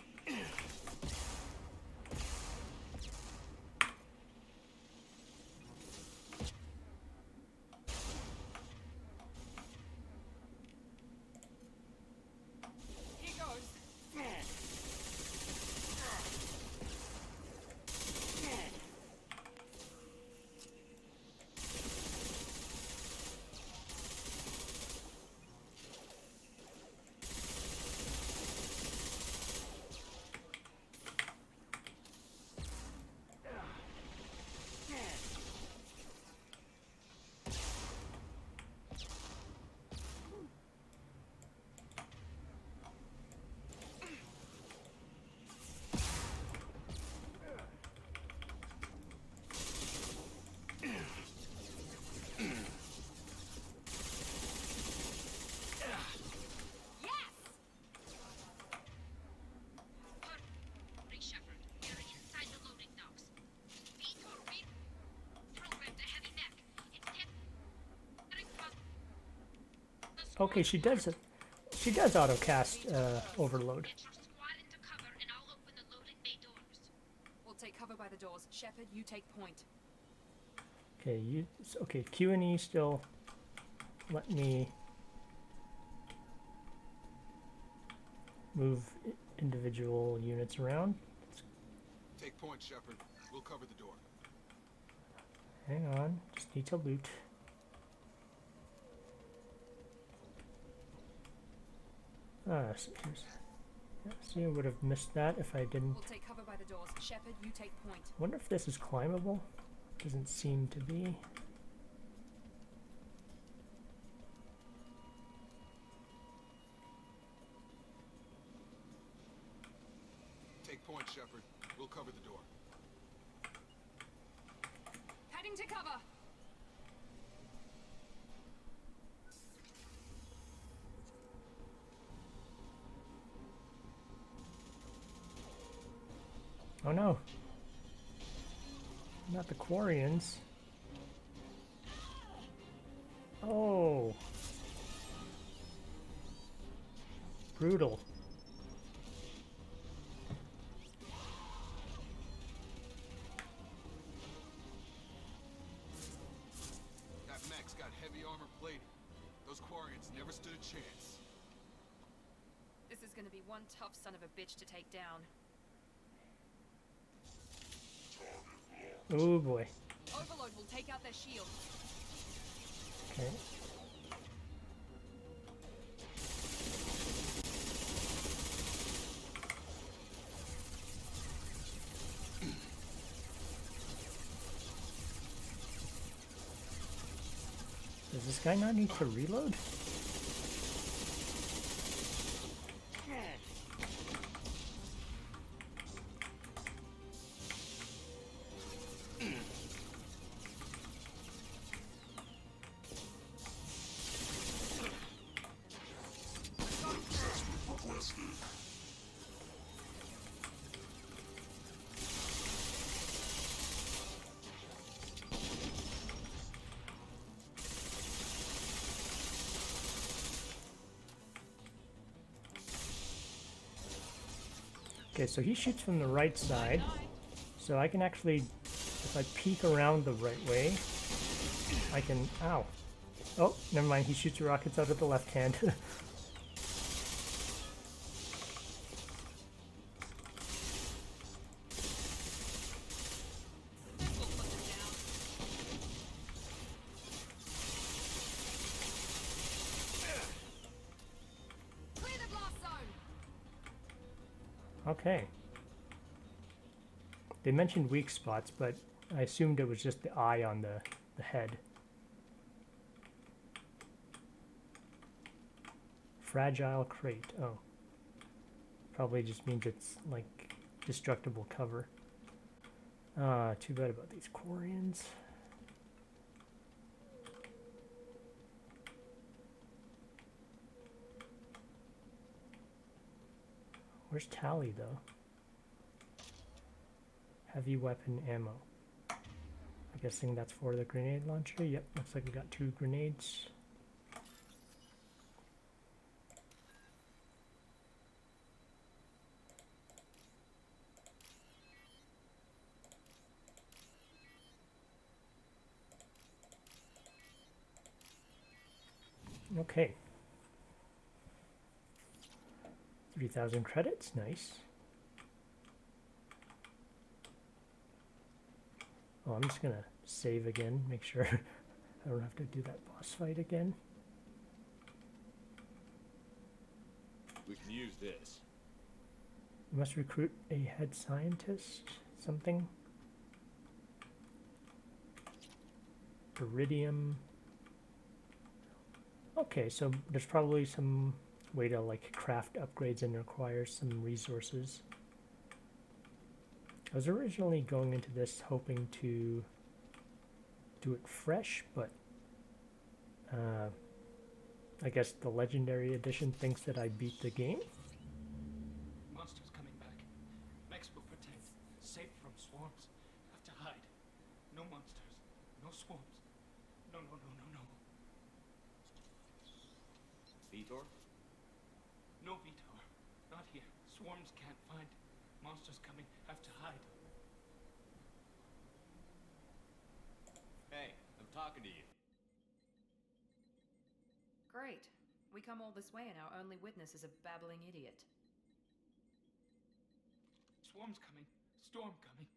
Okay, she does autocast overload. We'll take cover by the doors. Shepard, you take point. Okay, Q and E still let me move individual units around. Take point, Shepard. We'll cover the door. Hang on, just need to loot. See, I would have missed that if I didn't. We'll take cover by the doors. Shepard, you take point. Wonder if this is climbable. Doesn't seem to be. Take point, Shepard. We'll cover the door. Heading to cover. Oh no. Not the Quarians. Oh. Brutal. That mech's got heavy armor plating. Those Quarians never stood a chance. This is gonna be one tough son of a bitch to take down. Oh boy. Overload will take out their shield. Okay. Does this guy not need to reload? Okay, so he shoots from the right side. So I can actually, if I peek around the right way, I can, ow. Oh, never mind, he shoots rockets out of the left hand. Okay. They mentioned weak spots, but I assumed it was just the eye on the head. Fragile crate. Oh. Probably just means it's like destructible cover. Too bad about these Quarians. Where's Tally though? Heavy weapon ammo. I'm guessing that's for the grenade launcher. Yep, looks like we got 2 grenades. Okay. 3,000 credits, nice. Oh, I'm just gonna save again, make sure I don't have to do that boss fight again. We can use this. You must recruit a head scientist, something. Iridium. Okay, so there's probably some way to like craft upgrades and require some resources. I was originally going into this hoping to do it fresh, but I guess the Legendary Edition thinks that I beat the game. Monsters coming back. Max will protect. Safe from swarms. Have to hide. No monsters. No swarms. No, no, no, no, no. Vitor? No, Vitor. Not here. Swarms can't find. Monsters coming. Have to hide. Hey, I'm talking to you. Great. We come all this way and our only witness is a babbling idiot. Swarms coming. Storm coming.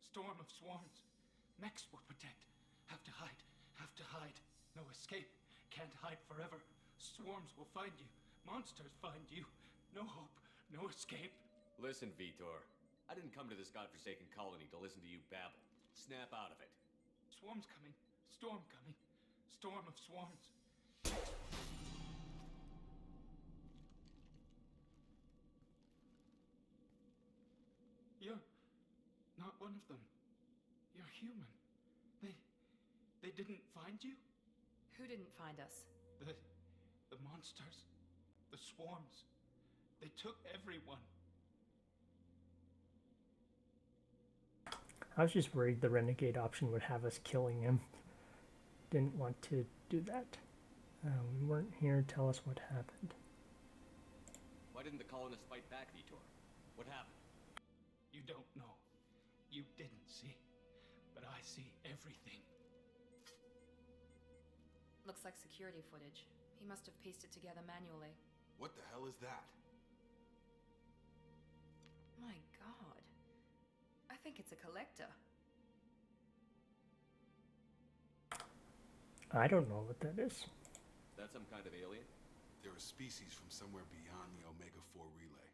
Storm of swarms. Max will protect. Have to hide. Have to hide. No escape. Can't hide forever. Swarms will find you. Monsters find you. No hope. No escape. Listen, Vitor. I didn't come to this godforsaken colony to listen to you babble. Snap out of it. Swarms coming. Storm coming. Storm of swarms. You're not one of them. You're human. They didn't find you? Who didn't find us? The monsters. The swarms. They took everyone. I was just worried the renegade option would have us killing him. Didn't want to do that. We weren't here. Tell us what happened. Why didn't the colonists fight back, Vitor? What happened? You don't know. You didn't see. But I see everything. Looks like security footage. He must have pieced it together manually. What the hell is that? My god. I think it's a collector. I don't know what that is. Is that some kind of alien? They're a species from somewhere beyond the Omega-4 relay.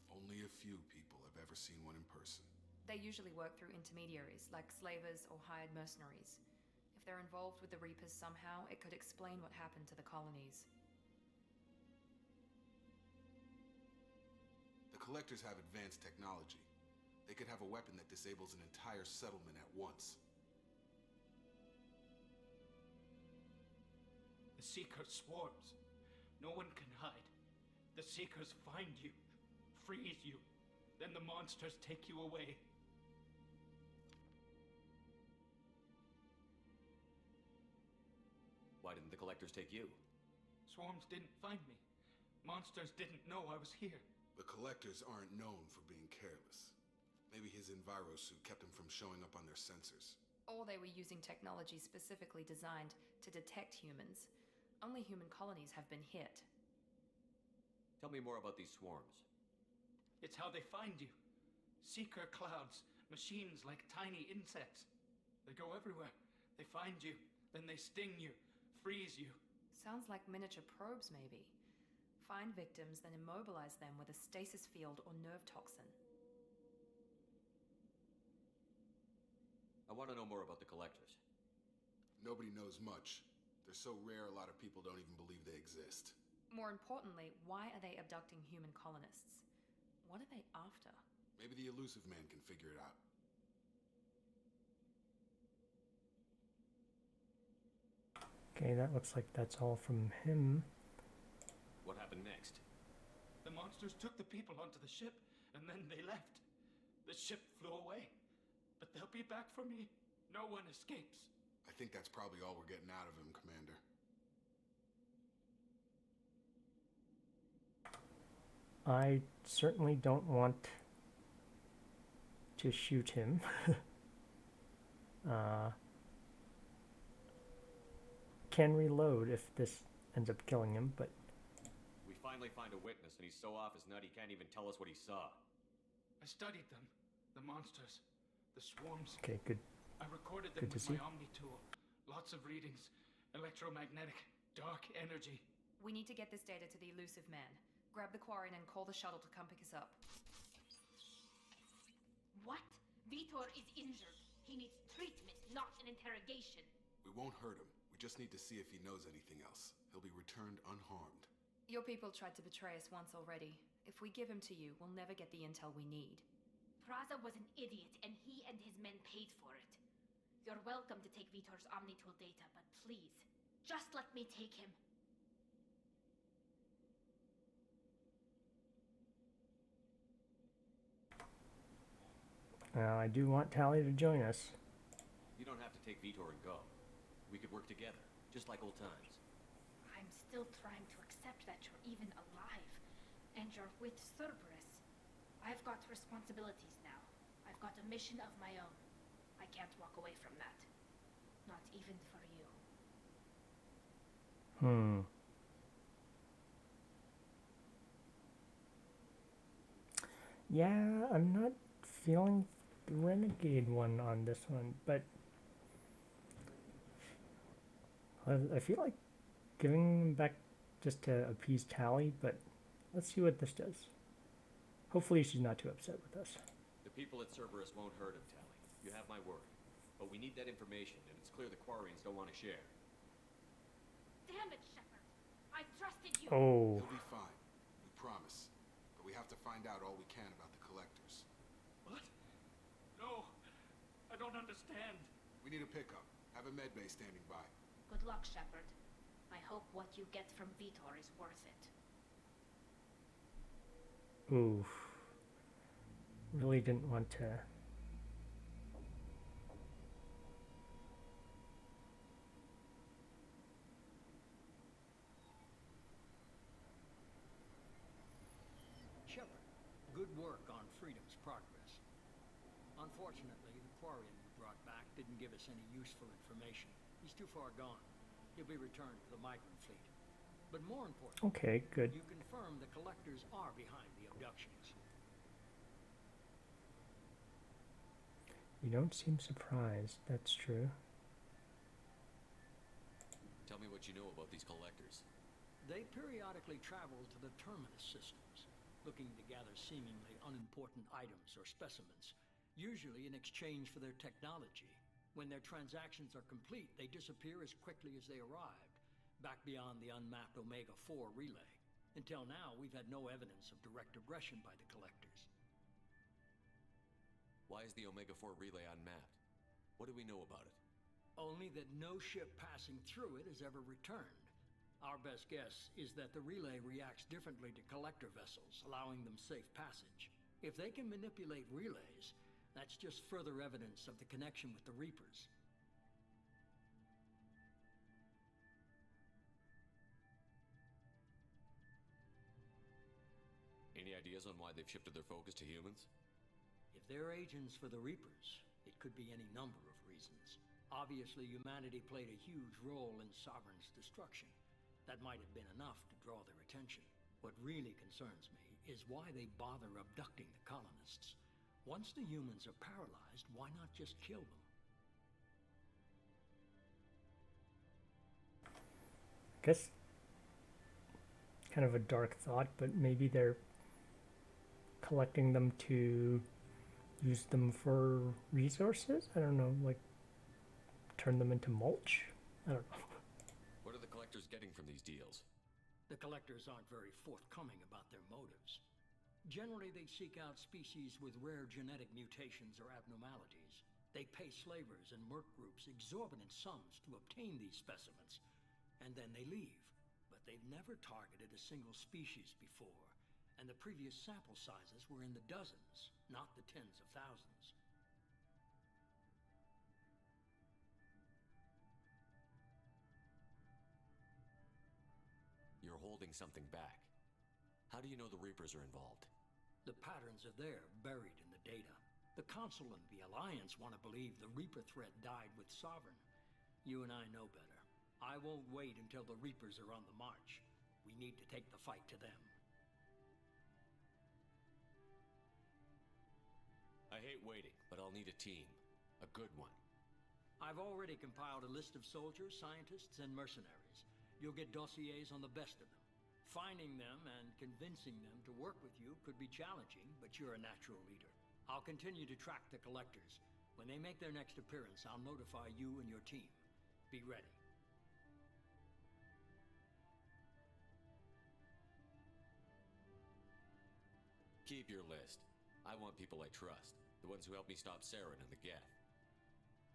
Only a few people have ever seen one in person. They usually work through intermediaries, like slavers or hired mercenaries. If they're involved with the Reapers somehow, it could explain what happened to the colonies. The Collectors have advanced technology. They could have a weapon that disables an entire settlement at once. The Seeker swarms. No one can hide. The Seekers find you, freeze you, then the monsters take you away. Why didn't the collectors take you? Swarms didn't find me. Monsters didn't know I was here. The Collectors aren't known for being careless. Maybe his enviro suit kept him from showing up on their sensors. Or they were using technology specifically designed to detect humans. Only human colonies have been hit. Tell me more about these swarms. It's how they find you. Seeker clouds, machines like tiny insects. They go everywhere. They find you, then they sting you, freeze you. Sounds like miniature probes, maybe. Find victims, then immobilize them with a stasis field or nerve toxin. I want to know more about the Collectors. Nobody knows much. They're so rare, a lot of people don't even believe they exist. More importantly, why are they abducting human colonists? What are they after? Maybe the elusive man can figure it out. Okay, that looks like that's all from him. What happened next? The monsters took the people onto the ship, and then they left. The ship flew away. But they'll be back for me. No one escapes. I think that's probably all we're getting out of him, Commander. I certainly don't want to shoot him. Can reload if this ends up killing him, but We finally find a witness, and he's so off his nut he can't even tell us what he saw. I studied them. The monsters. The swarms. okay, good. I recorded them Good to with my see. Omni tool. Lots of readings. Electromagnetic. Dark energy. We need to get this data to the elusive man. Grab the quarry and call the shuttle to come pick us up. What? Vitor is injured. He needs treatment, not an interrogation. We won't hurt him. We just need to see if he knows anything else. He'll be returned unharmed. Your people tried to betray us once already. If we give him to you, we'll never get the intel we need. Praza was an idiot, and he and his men paid for it. You're welcome to take Vitor's Omnitool data, but please, just let me take him. I do want Tally to join us. You don't have to take Vitor and go. We could work together, just like old times. I'm still trying to accept that you're even alive, and you're with Cerberus. I've got responsibilities now. I've got a mission of my own. I can't walk away from that. Not even for you. Yeah, I'm not feeling the renegade one on this one, but I feel like giving him back just to appease Tally, but let's see what this does. Hopefully she's not too upset with us. The people at Cerberus won't hurt him, Tally. You have my word. But we need that information, and it's clear the Quarians don't want to share. Damn it, Shepard! I trusted you! Oh, He'll be fine. We promise. But we have to find out all we can about the Collectors. What? No. I don't understand. We need a pickup. Have a medbay standing by. Good luck, Shepard. I hope what you get from Vitor is worth it. ooh. Really didn't want to. Shepard, good work on Freedom's progress. Unfortunately, the Quarian we brought back didn't give us any useful information. He's too far gone. He'll be returned to the migrant fleet. But more important, Okay, good. you confirm the Collectors are behind the abductions. You don't seem surprised. That's true. Tell me what you know about these Collectors. They periodically travel to the terminus systems, looking to gather seemingly unimportant items or specimens, usually in exchange for their technology. When their transactions are complete, they disappear as quickly as they arrived, back beyond the unmapped Omega-4 relay. Until now, we've had no evidence of direct aggression by the Collectors. Why is the Omega-4 relay unmapped? What do we know about it? Only that no ship passing through it has ever returned. Our best guess is that the relay reacts differently to collector vessels, allowing them safe passage. If they can manipulate relays, that's just further evidence of the connection with the Reapers. Any ideas on why they've shifted their focus to humans? If they're agents for the Reapers, it could be any number of reasons. Obviously, humanity played a huge role in Sovereign's destruction. That might have been enough to draw their attention. What really concerns me is why they bother abducting the colonists. Once the humans are paralyzed, why not just kill them? I guess kind of a dark thought, but maybe they're collecting them to use them for resources? I don't know, like turn them into mulch? I don't know. What are the collectors getting from these deals? The collectors aren't very forthcoming about their motives. Generally, they seek out species with rare genetic mutations or abnormalities. They pay slavers and merc groups exorbitant sums to obtain these specimens, and then they leave. But they've never targeted a single species before, and the previous sample sizes were in the dozens, not the tens of thousands. You're holding something back. How do you know the Reapers are involved? The patterns are there, buried in the data. The Council and the Alliance want to believe the Reaper threat died with Sovereign. You and I know better. I won't wait until the Reapers are on the march. We need to take the fight to them. I hate waiting, but I'll need a team. A good one. I've already compiled a list of soldiers, scientists, and mercenaries. You'll get dossiers on the best of them. Finding them and convincing them to work with you could be challenging, but you're a natural leader. I'll continue to track the collectors. When they make their next appearance, I'll notify you and your team. Be ready. Keep your list. I want people I trust. The ones who helped me stop Saren and the Geth.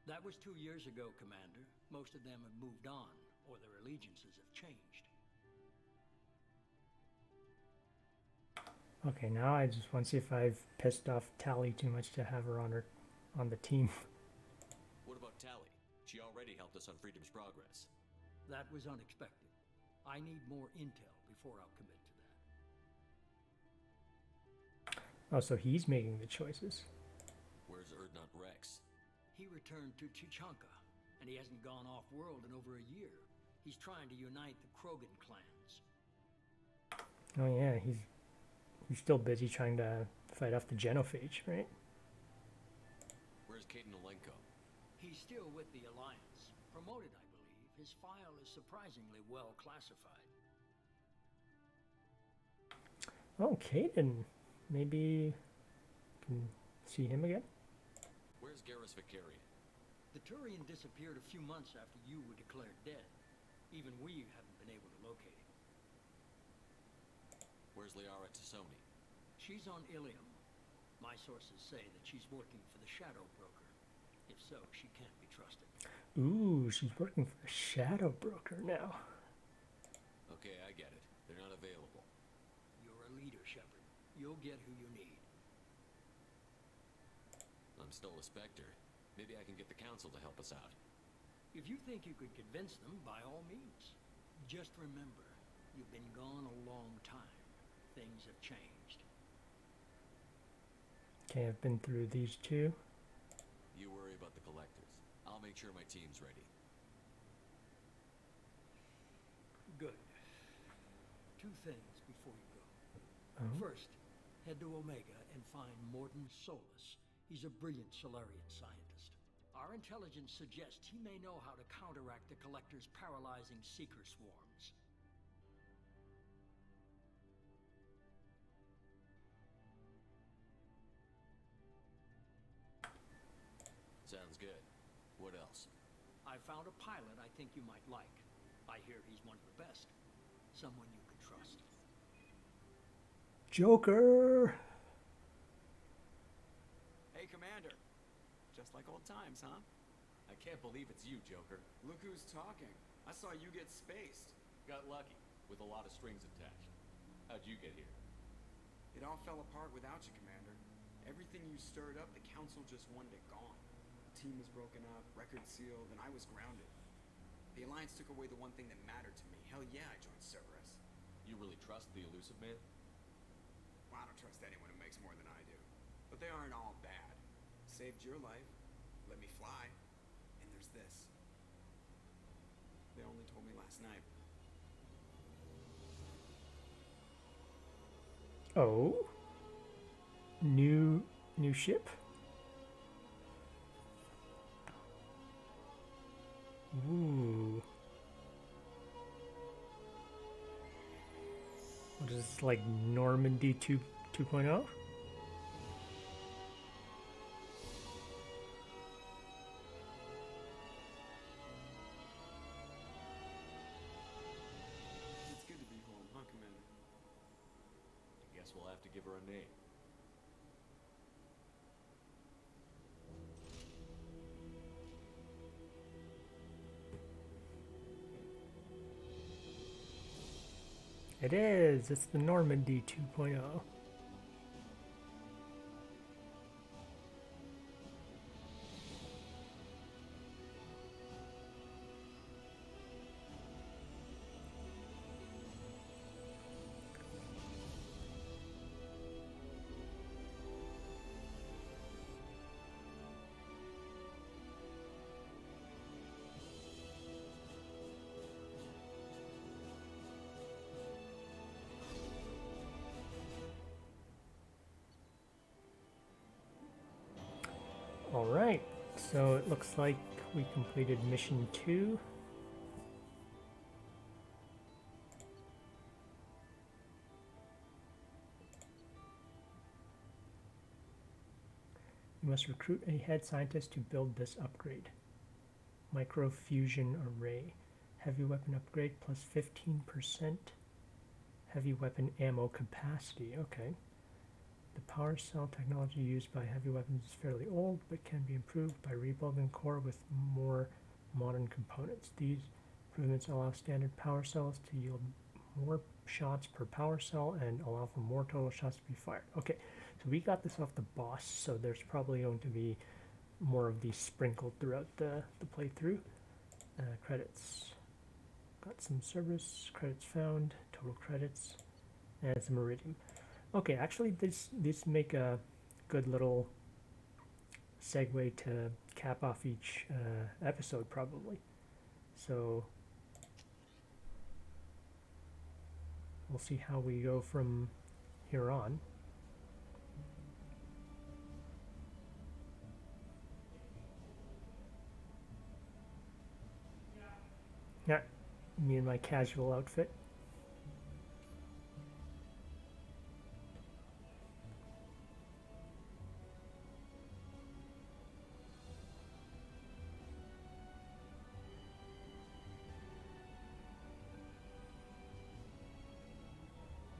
That was 2 years ago, Commander. Most of them have moved on, or their allegiances have changed. Okay, now I just want to see if I've pissed off Tally too much to have her on the team. What about Tally? She already helped us on Freedom's Progress. That was unexpected. I need more intel before I'll commit to that. Oh, so he's making the choices. Where's Erdnot Rex? He returned to Chichanka, and he hasn't gone off-world in over a year. He's trying to unite the Krogan clans. Oh yeah, he's still busy trying to fight off the genophage, right? Where's Caden Olenko? He's still with the Alliance. Promoted, I believe. His file is surprisingly well classified. Oh, Caden. Maybe can see him again? Where's Garrus Vicarian? The Turian disappeared a few months after you were declared dead. Even we haven't been able to locate him. Where's Liara Tassoni? She's on Ilium. My sources say that she's working for the Shadow Broker. If so, she can't be trusted. Ooh, she's working for the Shadow Broker now. Okay, I get it. They're not available. You're a leader, Shepard. You'll get who you need. I'm still a Spectre. Maybe I can get the Council to help us out. If you think you could convince them, by all means. Just remember, you've been gone a long time. Things have changed. Okay, I've been through these two. You worry about the Collectors. I'll make sure my team's ready. Good. Two things before you go. Oh. First, head to Omega and find Morton Solus. He's a brilliant Solarian scientist. Our intelligence suggests he may know how to counteract the Collector's paralyzing Seeker swarms. Sounds good. What else? I found a pilot I think you might like. I hear he's one of the best. Someone you can trust. Joker! Hey, Commander. Just like old times, huh? I can't believe it's you, Joker. Look who's talking. I saw you get spaced. Got lucky, with a lot of strings attached. How'd you get here? It all fell apart without you, Commander. Everything you stirred up, the Council just wanted it gone. The team was broken up, record sealed, and I was grounded. The Alliance took away the one thing that mattered to me. Hell yeah, I joined Cerberus. You really trust the Elusive Man? I don't trust anyone who makes more than I do. But they aren't all bad. Saved your life, let me fly, and there's this. They only told me last night. Oh, new ship. Ooh. What is this, like Normandy 2.0? It's good to be home, huh, Commander? I guess we'll have to give her a name. It is. It's the Normandy 2.0. Alright, so it looks like we completed mission 2. You must recruit a head scientist to build this upgrade. Microfusion array. Heavy weapon upgrade plus 15% heavy weapon ammo capacity. Okay. The power cell technology used by heavy weapons is fairly old, but can be improved by rebuilding core with more modern components. These improvements allow standard power cells to yield more shots per power cell and allow for more total shots to be fired. Okay, so we got this off the boss, so there's probably going to be more of these sprinkled throughout the playthrough. Credits. Got some service, credits found, total credits, and some iridium. Okay, actually these make a good little segue to cap off each episode probably. So we'll see how we go from here on. Yeah, me and my casual outfit.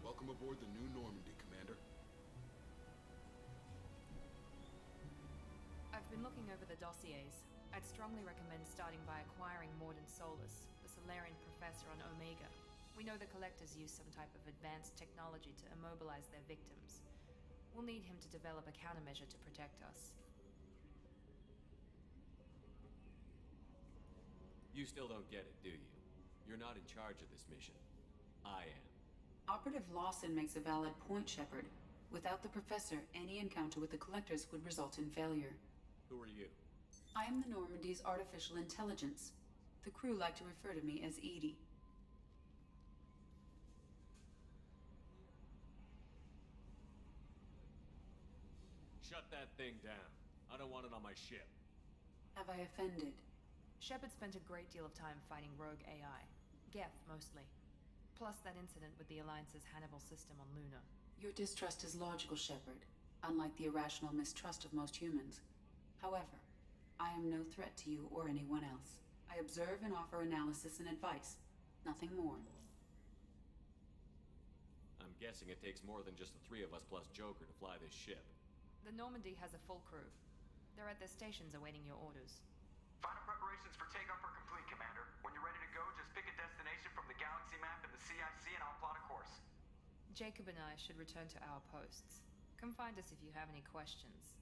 Welcome aboard the new Normandy, Commander. I've been looking over the dossiers. I'd strongly recommend starting by acquiring Mordin Solus, the Solarian professor on Omega. We know the Collectors use some type of advanced technology to immobilize their victims. We'll need him to develop a countermeasure to protect us. You still don't get it, do you? You're not in charge of this mission. I am. Operative Lawson makes a valid point, Shepard. Without the Professor, any encounter with the Collectors would result in failure. Who are you? I am the Normandy's artificial intelligence. The crew like to refer to me as Edie. Shut that thing down. I don't want it on my ship. Have I offended? Shepard spent a great deal of time fighting rogue AI. Geth, mostly. Plus that incident with the Alliance's Hannibal system on Luna. Your distrust is logical, Shepard, unlike the irrational mistrust of most humans. However, I am no threat to you or anyone else. I observe and offer analysis and advice. Nothing more. I'm guessing it takes more than just the three of us plus Joker to fly this ship. The Normandy has a full crew. They're at their stations awaiting your orders. Final preparations for takeoff are complete, Commander. When you're ready to go, just pick a destination from the galaxy map in the CIC and I'll plot a course. Jacob and I should return to our posts. Come find us if you have any questions.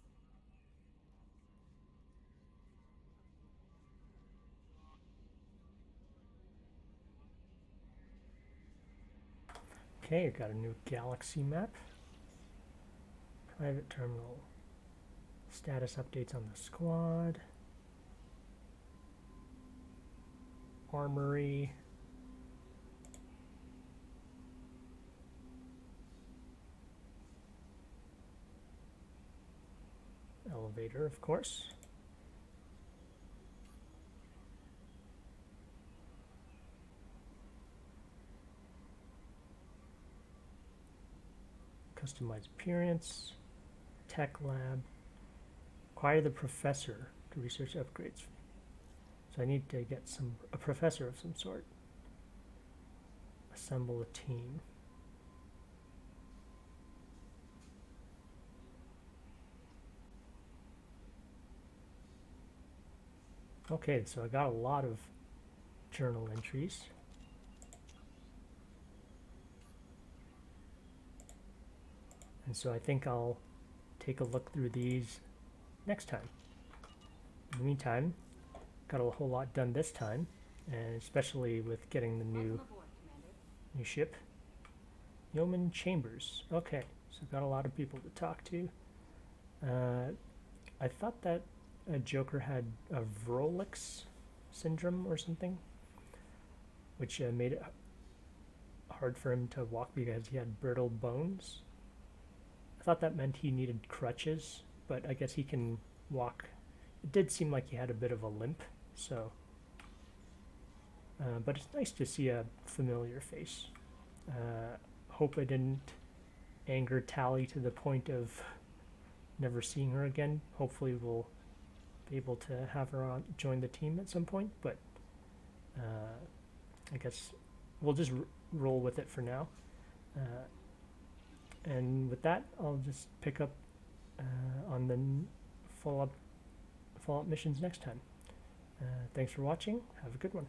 Okay, got a new galaxy map. Private terminal. Status updates on the squad. Armory. Elevator, of course. Customize appearance. Tech lab. Acquire the professor to research upgrades. So I need to get a professor of some sort. Assemble a team. Okay, so I got a lot of journal entries. And so I think I'll take a look through these next time. In the meantime, got a whole lot done this time, and especially with getting the new ship. Yeoman Chambers. Okay, so got a lot of people to talk to. I thought that a Joker had a Vrolix syndrome or something, which made it hard for him to walk because he had brittle bones. I thought that meant he needed crutches, but I guess he can walk. It did seem like he had a bit of a limp, so. But it's nice to see a familiar face. Hope I didn't anger Tally to the point of never seeing her again. Hopefully we'll be able to have her join the team at some point, but I guess we'll just roll with it for now. And with that, I'll just pick up on the follow-up missions next time. Thanks for watching. Have a good one.